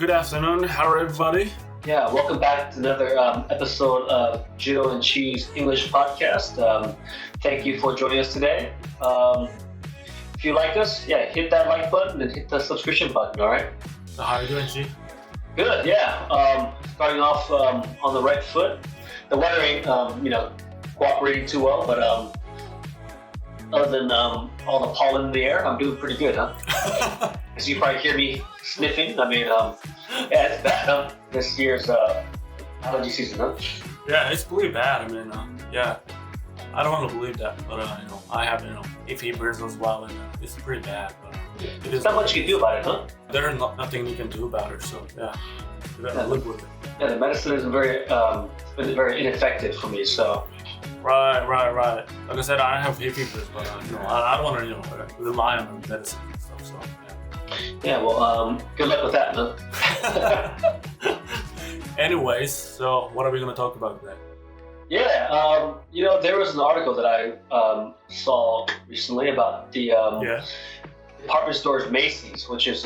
Good afternoon. How are everybody? Yeah, welcome back to another episode of JIRO and CHI's English podcast. Thank you for joining us today. If you like us, hit that like button and hit the subscription button, all right? So how are you doing, Chi? Good, yeah. Starting off on the right foot. The weather ain't, cooperating too well, but other than all the pollen in the air, I'm doing pretty good, huh? As you probably hear me sniffing, it's bad, huh? This year's allergy season, huh? Yeah, it's pretty bad. I don't want to believe that, but I have hay fevers as well, and it's pretty bad. But it is not much you can do about it, huh? There's nothing you can do about it, so you gotta live with it. Yeah, the medicine is been very ineffective for me, so. Right. Like I said, I have hay fevers, but I don't want to rely on medicine and stuff. So yeah, well, good luck with that, huh? Anyways, so what are we gonna talk about today? Yeah, there was an article that I saw recently about the department stores Macy's, which is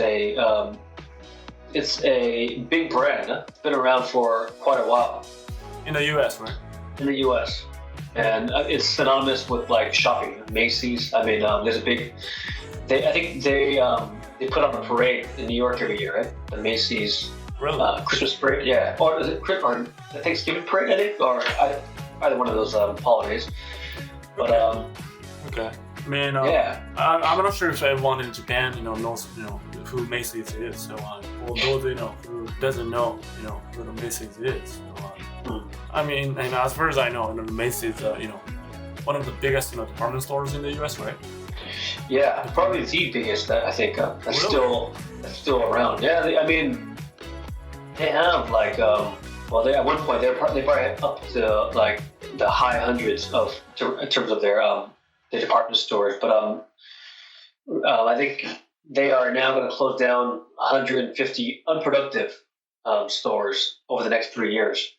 it's a big brand. It's been around for quite a while. In the U.S., right? In the U.S. And it's synonymous with like shopping. Macy's. There's a big. I think they put on a parade in New York every year, right? The Macy's Christmas parade, yeah, or is it or the Thanksgiving parade? I think, or either one of those holidays. But okay. I'm not sure if everyone in Japan, knows, who Macy's is. So, for those, who doesn't know, who the Macy's is. So, as far as I know, the Macy's, one of the biggest, department stores in the U.S., right? Yeah, probably the biggest. I think that's still around. Yeah, they have like they at one point they probably up to like the high hundreds in terms of their department stores, but I think they are now going to close down 150 unproductive stores over the next 3 years.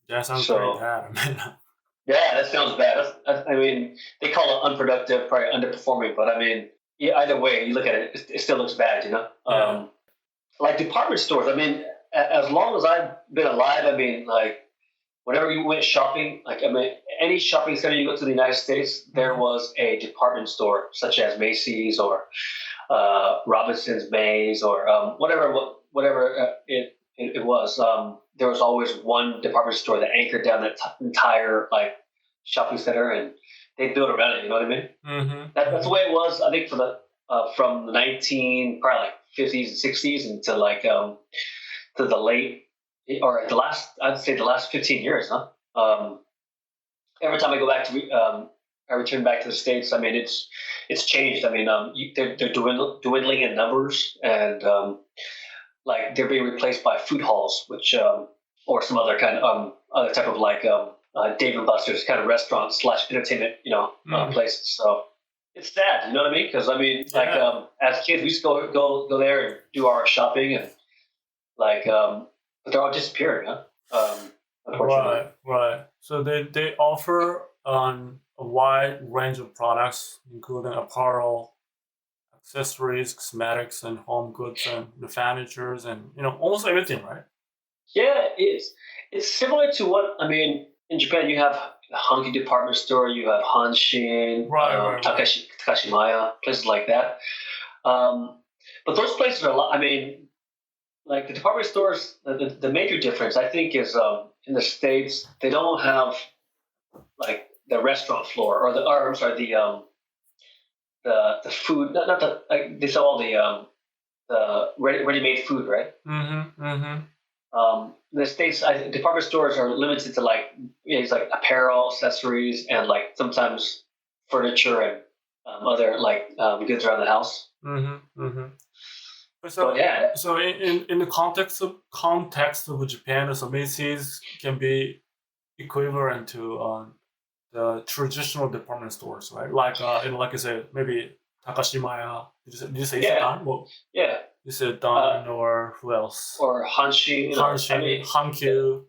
That sounds pretty bad. Yeah, that sounds bad. They call it unproductive, probably underperforming, but either way you look at it, it still looks bad, Yeah. Like department stores, as long as I've been alive, whenever you went shopping, any shopping center you go to in the United States, there was a department store, such as Macy's or Robinson's Mays or whatever it was. There was always one department store that anchored down that entire shopping center, and they built around it. You know what I mean? Mm-hmm. That's the way it was. I think from the 50s and 60s until to the late or the last 15 years, huh? Every time I go back to I return back to the States, it's changed. They're dwindling in numbers, and they're being replaced by food halls, which or some other kind of other type of Dave and Buster's kind of restaurant / entertainment, places. So it's sad, you know what I mean? Because as kids, we used to go there and do our shopping, and but they're all disappearing, huh? Unfortunately. Right. So they offer a wide range of products, including apparel, accessories, cosmetics, and home goods, and the furnitures, and almost everything, right? Yeah, it's similar to what in Japan. You have a Hanki department store, you have Hanshin, right. Takashimaya, places like that. But those places are a lot. Like the department stores, the major difference I think is in the States they don't have the restaurant floor or the food. Not the they sell all the ready-made food, right? Mm-hmm. In the States, department stores are limited to it's apparel, accessories, and sometimes furniture and other goods around the house. Mm-hmm. So in the context of Japan, so Macy's can be equivalent to the traditional department stores, right? Like I said, maybe Takashimaya. Did you say Isetan? Well, yeah. Isetan or who else? Or Hanshin. Hankyu.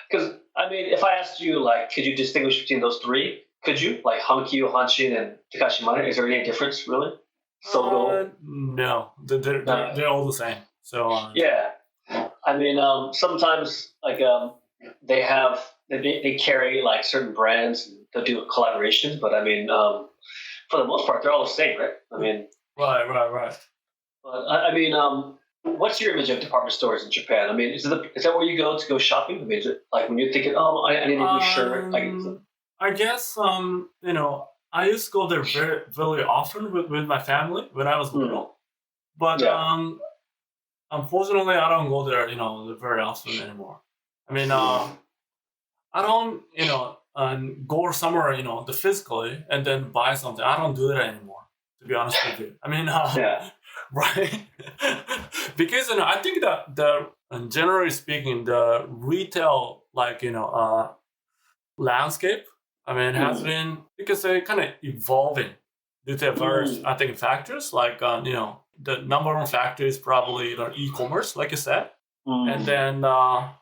Because if I asked you could you distinguish between those three? Could you Hankyu, Hanshin, and Takashimaya? Is there any difference really? No, they're all the same. So yeah, I mean, sometimes like they carry like certain brands and they'll do collaborations, but I mean, for the most part, they're all the same, right? I mean, right. But I mean, what's your image of department stores in Japan? I mean, is that where you go shopping? I mean, is it like when you're thinking, oh, I need a new shirt? Like, I guess I used to go there very, very often with my family when I was little, but unfortunately, I don't go there, very often anymore. I mean, I don't, go somewhere, physically and then buy something. I don't do that anymore, to be honest with you. I mean, right? Because, I think that generally speaking, the retail, landscape, I mean, has been, because they're kind of evolving due to various, I think, factors, like, the number one factor is probably e-commerce, like you said. And then I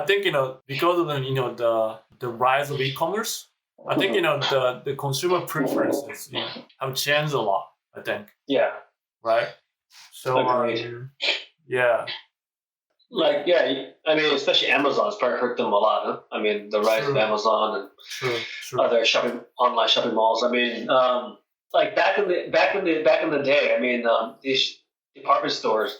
think, because of the rise of e-commerce, I think, the consumer preferences have changed a lot, I think. Yeah. Right? So, yeah. Like, I mean, especially Amazon's probably hurt them a lot. Huh? I mean, the rise of Amazon and other online shopping malls. I mean, like back in the day, I mean, these department stores,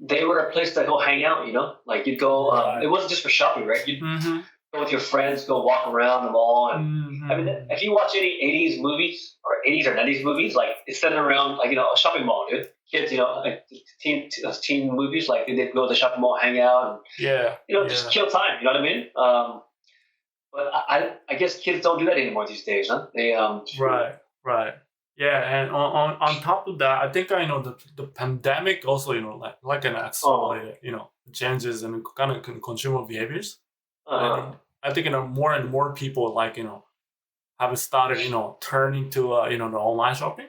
they were a place to go hang out. Like you'd go. It wasn't just for shopping, right? You'd go with your friends, go walk around the mall, and I mean, if you watch any '80s movies or '80s or '90s movies, like it's centered around like a shopping mall, dude. Kids, like teen movies, like they'd go to the shopping mall, hang out, and just kill time. You know what I mean? But I guess kids don't do that anymore these days, huh? They Right. Yeah, and on top of that, I think the pandemic also like an accelerated changes in kind of consumer behaviors. And I think more and more people have started turning to the online shopping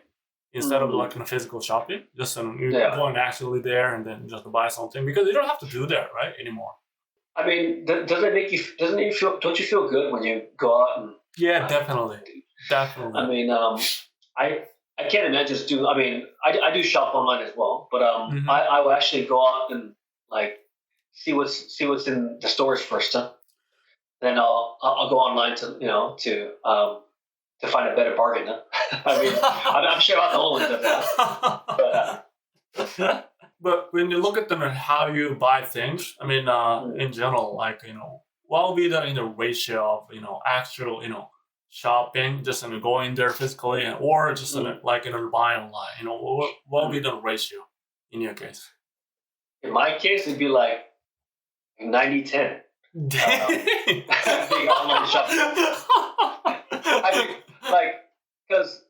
instead of like physical shopping. Just going actually there and then just buy something, because you don't have to do that right anymore. I mean, don't you feel good when you go out and? Yeah, definitely. I mean, I can't imagine just do. I mean, I do shop online as well, but I will actually go out and like see what's in the stores first. Then I'll go online to find a better bargain. Huh? I mean, I'm sure I'm the only one that does that. But when you look at how you buy things, I mean, in general, like what will be the ratio of actual shopping, just going there physically, or just buying online? What will be the ratio in your case? In my case, it'd be like 90-10. Big online shopping. I mean, like, because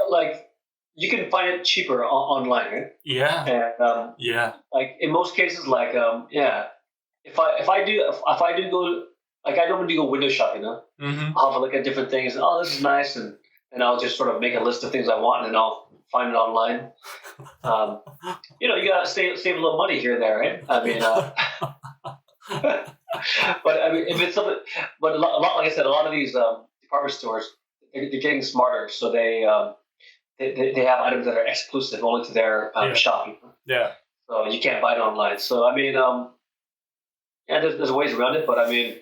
like you can find it cheaper online, right? Yeah. And like in most cases, like if I do go. Like I normally go window shopping, I'll have a look at different things. Oh, this is nice, and I'll just sort of make a list of things I want, and then I'll find it online. You gotta save a little money here and there, right? I mean, but I mean, if it's something, but a lot, like I said, a lot of these department stores, they're getting smarter, so they have items that are exclusive only to their shopping. Yeah. So you can't buy it online. So I mean, there's ways around it, but I mean.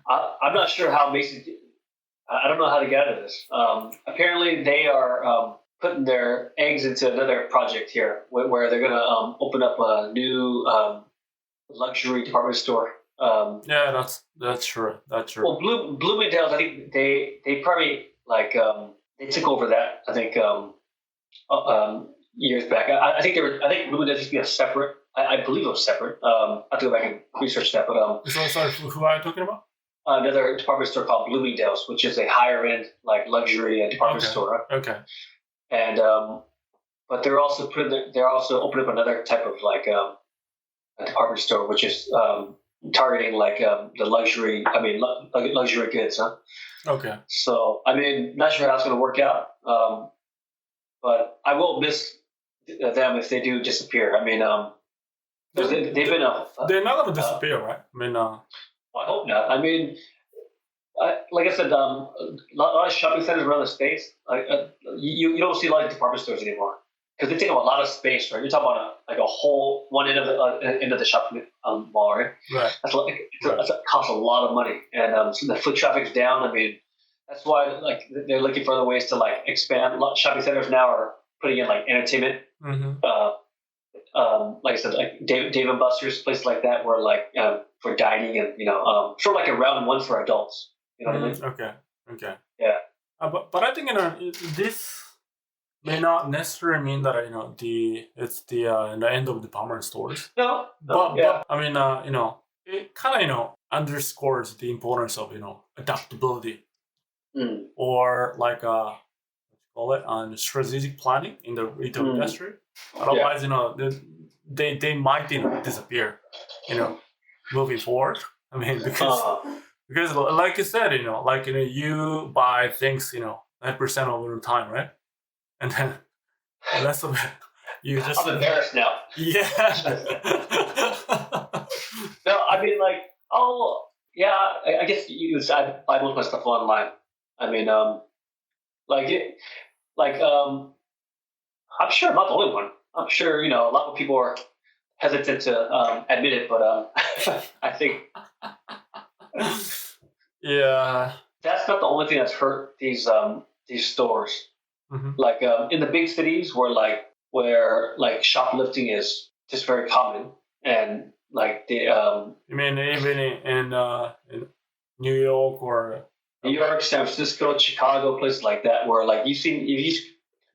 I'm not sure how Macy's. I don't know how to get out of this. Apparently, they are putting their eggs into another project here, where they're going to open up a new luxury department store. Yeah, that's true. That's true. Well, Bloomingdale's, I think they probably they took over that. I think years back. I think Bloomingdale's used to be a separate. I believe it was separate. I have to go back and research that. But sorry, who are you talking about? Another department store called Bloomingdale's, which is a higher end luxury department store. Okay. And but they're also opening up another type of a department store, which is targeting the luxury. I mean, luxury goods, huh? Okay. So I mean, not sure how it's going to work out, but I will miss them if they do disappear. I mean, they've been they're not going to disappear, right? I mean, I hope not. I mean, like I said, a lot of shopping centers around the States, you don't see a lot of department stores anymore. because they take up a lot of space, right? You're talking about like a whole one end of the shopping mall, right? Right. That costs a lot of money, and so the foot traffic's down. I mean, that's why like they're looking for other ways to like expand. A lot of shopping centers now are putting in like entertainment. Like I said, like Dave and Buster's, places like that, where like for dining and sort of like a round one for adults. You know what I mean? Okay. Yeah. But I think this may not necessarily mean that it's the end of department stores. No. But I mean it kind of underscores the importance of adaptability or like what you call it strategic planning in the retail industry. Otherwise, they might disappear. Moving forward. I mean because like you said, you buy things 9% of the time, right? And then the rest of it, you just... I'm embarrassed now. Yeah. No, I mean, like, I guess I buy most of my stuff online. I mean, I'm sure I'm not the only one. I'm sure, a lot of people are hesitant to admit it, but I think... Yeah. That's not the only thing that's hurt these stores. Like in the big cities where shoplifting is just very common, and like the you mean even in New York or New York, San Francisco, Chicago, places like that, where like if you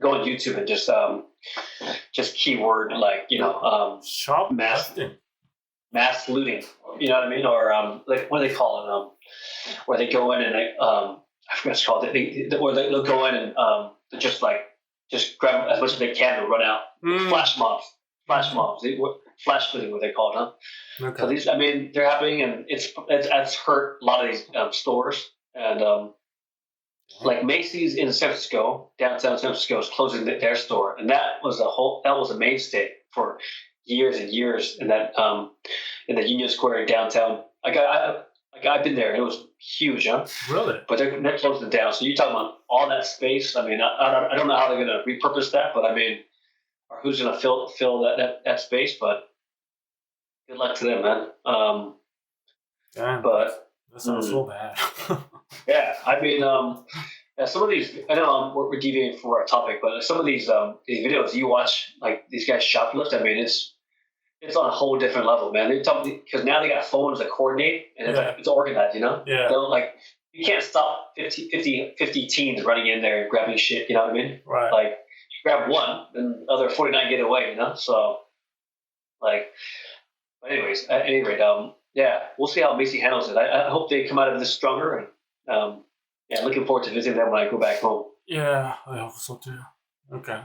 go on YouTube and just keyword shoplifting, mass looting, you know what I mean, or like what do they call it, where they go in and I forget what it's called, they'll go in and just grab as much as they can and run out. Flash mobs, flash looting, what they call it, huh? Okay. So these, I mean, they're happening, and it's hurt a lot of these stores, and like Macy's in San Francisco, downtown San Francisco, is closing their store, and that was a mainstay for years and years in that in the Union Square downtown. I've been there. It was huge, huh? Really? But they're closing it down. So you're talking about all that space. I mean, I don't know how they're going to repurpose that, but I mean, or who's going to fill that space? But good luck to them, man. Damn. But that sounds so bad. Yeah, I mean, some of these. I know we're deviating from our topic, but some of these videos you watch, like these guys shoplift. I mean, it's on a whole different level, man. Because now they got phones that coordinate, and it's organized, Yeah. They'll, you can't stop 50 teens running in there and grabbing shit, you know what I mean? Right. Like, you grab one, then the other 49 get away, So, but anyways, at any rate, we'll see how Macy handles it. I hope they come out of this stronger, and looking forward to visiting them when I go back home. Yeah, I hope so too. Okay.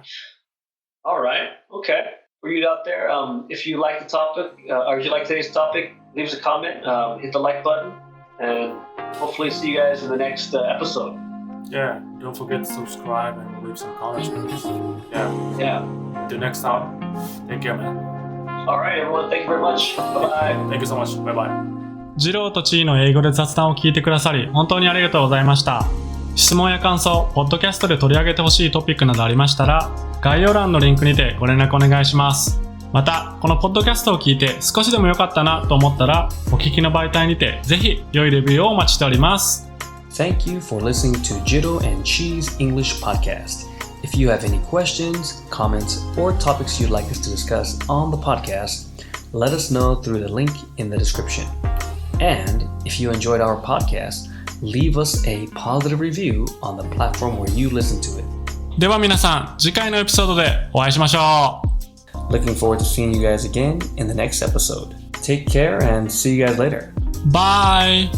All right. Okay. For you out there, if you like the topic, or if you like today's topic, leave us a comment, hit the like button, and hopefully see you guys in the next episode. Yeah, don't forget to subscribe and leave some comments. Yeah. Till next time. Take care, man. All right, everyone. Thank you very much. Bye-bye. Thank you so much. Bye-bye. ジローとチーの英語で雑談を聞いてくださり本当にありがとうございました。質問や感想、ポッドキャストで取り上げてほしいトピックなどありましたら、概要欄のリンクにてご連絡お願いします。また、このポッドキャストを聞いて少しでも良かったなと思ったら、お聞きの媒体にてぜひ良いレビューをお待ちしております。Thank you for listening to JIRO and CHI's English podcast. If you have any questions, comments, or topics you'd like us to discuss on the podcast, let us know through the link in the description. And if you enjoyed our podcast, leave us a positive review on the platform where you listen to it. では皆さん、次回のエピソードでお会いしましょう。Looking forward to seeing you guys again in the next episode. Take care and see you guys later. Bye!